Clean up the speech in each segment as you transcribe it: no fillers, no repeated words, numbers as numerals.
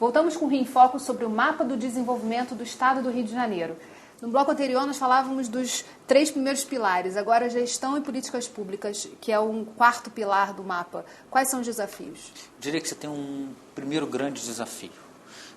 Voltamos com o Rio em Foco sobre o mapa do desenvolvimento do Estado do Rio de Janeiro. No bloco anterior nós falávamos dos 3 primeiros pilares, agora gestão e políticas públicas, que é um 4º pilar do mapa. Quais são os desafios? Eu diria que você tem um primeiro grande desafio.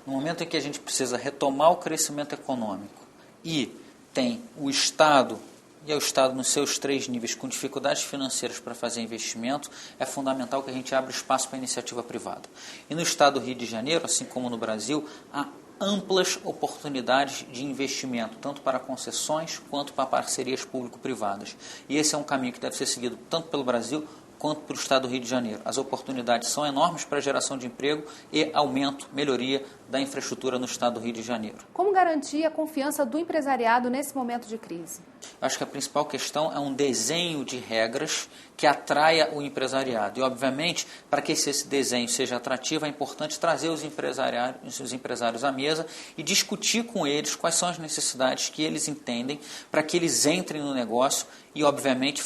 No momento em que a gente precisa retomar o crescimento econômico e tem o Estado, e é o Estado nos seus 3 níveis, com dificuldades financeiras para fazer investimento, é fundamental que a gente abra espaço para a iniciativa privada. E no Estado do Rio de Janeiro, assim como no Brasil, há amplas oportunidades de investimento, tanto para concessões quanto para parcerias público-privadas. E esse é um caminho que deve ser seguido tanto pelo Brasil quanto para o Estado do Rio de Janeiro. As oportunidades são enormes para a geração de emprego e aumento, melhoria da infraestrutura no Estado do Rio de Janeiro. Como garantir a confiança do empresariado nesse momento de crise? Acho que a principal questão é um desenho de regras que atraia o empresariado. E, obviamente, para que esse desenho seja atrativo, é importante trazer os empresários à mesa e discutir com eles quais são as necessidades que eles entendem para que eles entrem no negócio e, obviamente,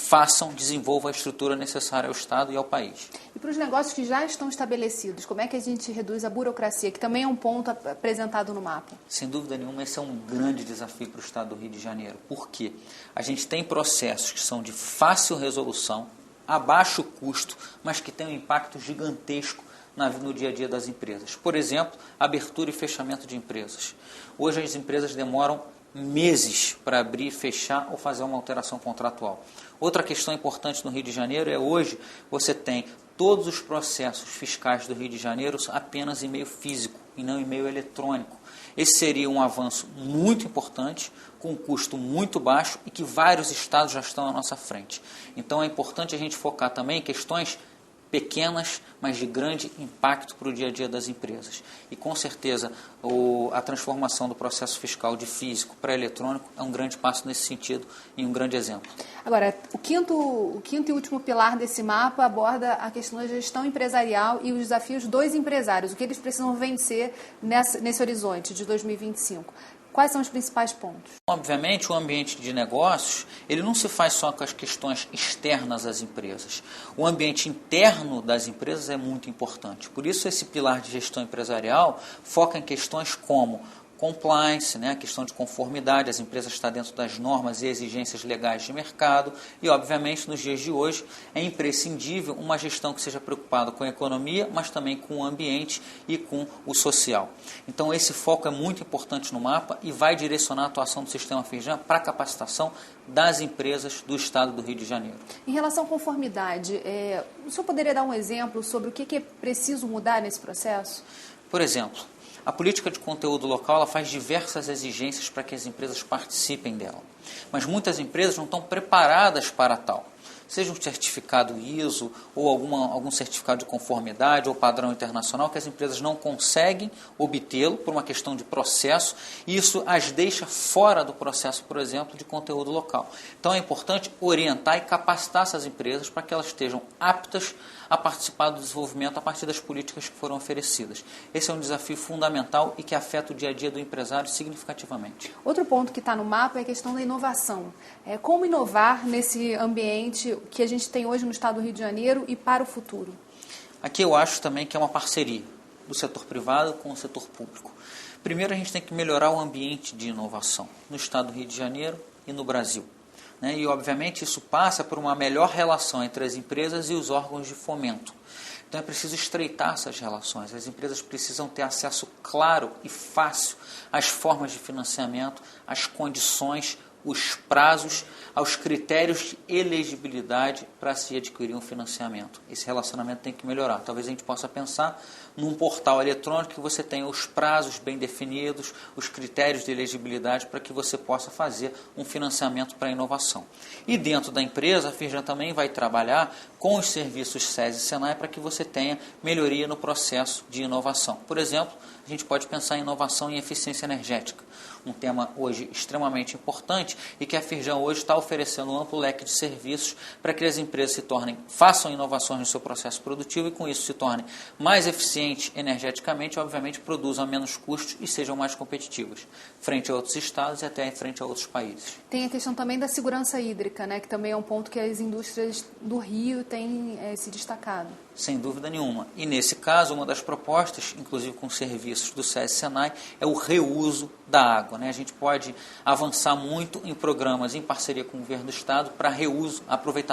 desenvolvam a estrutura necessária ao Estado e ao país. E para os negócios que já estão estabelecidos, como é que a gente reduz a burocracia, que também é um ponto apresentado no mapa? Sem dúvida nenhuma, esse é um grande desafio para o Estado do Rio de Janeiro. Por quê? A gente tem processos que são de fácil resolução, a baixo custo, mas que têm um impacto gigantesco no dia a dia das empresas. Por exemplo, abertura e fechamento de empresas. Hoje as empresas demoram meses para abrir, fechar ou fazer uma alteração contratual. Outra questão importante no Rio de Janeiro é hoje você tem todos os processos fiscais do Rio de Janeiro apenas em meio físico e não em meio eletrônico. Esse seria um avanço muito importante, com um custo muito baixo e que vários estados já estão à nossa frente. Então é importante a gente focar também em questões pequenas, mas de grande impacto para o dia a dia das empresas. E com certeza a transformação do processo fiscal de físico para eletrônico é um grande passo nesse sentido e um grande exemplo. Agora, o quinto e último pilar desse mapa aborda a questão da gestão empresarial e os desafios dos empresários, o que eles precisam vencer nesse horizonte de 2025. Quais são os principais pontos? Obviamente, o ambiente de negócios, ele não se faz só com as questões externas às empresas. O ambiente interno das empresas é muito importante. Por isso, esse pilar de gestão empresarial foca em questões como compliance, a questão de conformidade, as empresas estão dentro das normas e exigências legais de mercado e, obviamente, nos dias de hoje é imprescindível uma gestão que seja preocupada com a economia, mas também com o ambiente e com o social. Então, esse foco é muito importante no mapa e vai direcionar a atuação do Sistema Firjan para a capacitação das empresas do Estado do Rio de Janeiro. Em relação à conformidade, o senhor poderia dar um exemplo sobre o que é preciso mudar nesse processo? Por exemplo, a política de conteúdo local ela faz diversas exigências para que as empresas participem dela. Mas muitas empresas não estão preparadas para tal. Seja um certificado ISO ou algum certificado de conformidade ou padrão internacional que as empresas não conseguem obtê-lo por uma questão de processo e isso as deixa fora do processo, por exemplo, de conteúdo local. Então é importante orientar e capacitar essas empresas para que elas estejam aptas a participar do desenvolvimento a partir das políticas que foram oferecidas. Esse é um desafio fundamental e que afeta o dia a dia do empresário significativamente. Outro ponto que está no mapa é a questão da inovação. Como inovar nesse ambiente que a gente tem hoje no Estado do Rio de Janeiro e para o futuro? Aqui eu acho também que é uma parceria do setor privado com o setor público. Primeiro a gente tem que melhorar o ambiente de inovação no Estado do Rio de Janeiro e no Brasil. E, obviamente, isso passa por uma melhor relação entre as empresas e os órgãos de fomento. Então, é preciso estreitar essas relações. As empresas precisam ter acesso claro e fácil às formas de financiamento, às condições, os prazos, aos critérios de elegibilidade para se adquirir um financiamento. Esse relacionamento tem que melhorar. Talvez a gente possa pensar num portal eletrônico que você tenha os prazos bem definidos, os critérios de elegibilidade para que você possa fazer um financiamento para a inovação. E dentro da empresa, a Firjan também vai trabalhar com os serviços SES e Senai para que você tenha melhoria no processo de inovação. Por exemplo, a gente pode pensar em inovação em eficiência energética, um tema hoje extremamente importante e que a Firjan hoje está oferecendo um amplo leque de serviços para que as empresas façam inovações no seu processo produtivo e com isso se tornem mais eficientes energeticamente e obviamente produzam menos custos e sejam mais competitivas frente a outros estados e até frente a outros países. Tem a questão também da segurança hídrica, que também é um ponto que as indústrias do Rio tem se destacado. Sem dúvida nenhuma. E nesse caso, uma das propostas, inclusive com serviços do SESI-Senai, é o reuso da água, né? A gente pode avançar muito em programas em parceria com o governo do estado para reuso,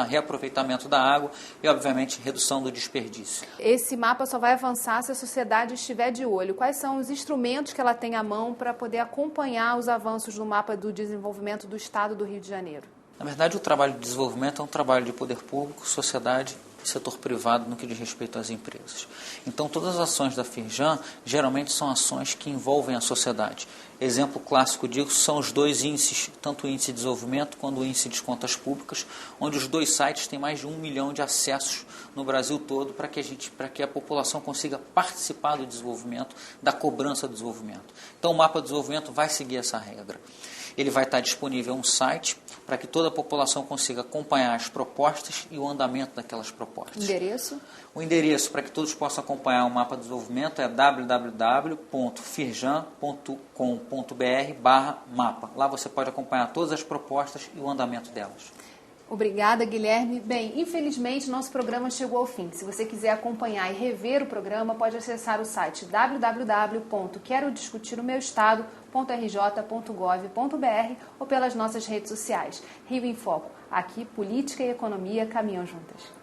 reaproveitamento da água e, obviamente, redução do desperdício. Esse mapa só vai avançar se a sociedade estiver de olho. Quais são os instrumentos que ela tem à mão para poder acompanhar os avanços no mapa do desenvolvimento do estado do Rio de Janeiro? Na verdade, o trabalho de desenvolvimento é um trabalho de poder público, sociedade e setor privado no que diz respeito às empresas. Então, todas as ações da Firjan geralmente são ações que envolvem a sociedade. Exemplo clássico disso são os dois índices, tanto o índice de desenvolvimento quanto o índice de contas públicas, onde os dois sites têm mais de 1 milhão de acessos no Brasil todo para que a população consiga participar do desenvolvimento, da cobrança do desenvolvimento. Então, o mapa de desenvolvimento vai seguir essa regra. Ele vai estar disponível em um site para que toda a população consiga acompanhar as propostas e o andamento daquelas propostas. Endereço? O endereço para que todos possam acompanhar o mapa de desenvolvimento é www.firjan.com.br/mapa. Lá você pode acompanhar todas as propostas e o andamento delas. Obrigada, Guilherme. Bem, infelizmente, nosso programa chegou ao fim. Se você quiser acompanhar e rever o programa, pode acessar o site www.querodiscutiromeuestado.rj.gov.br ou pelas nossas redes sociais. Rio em Foco. Aqui, política e economia caminham juntas.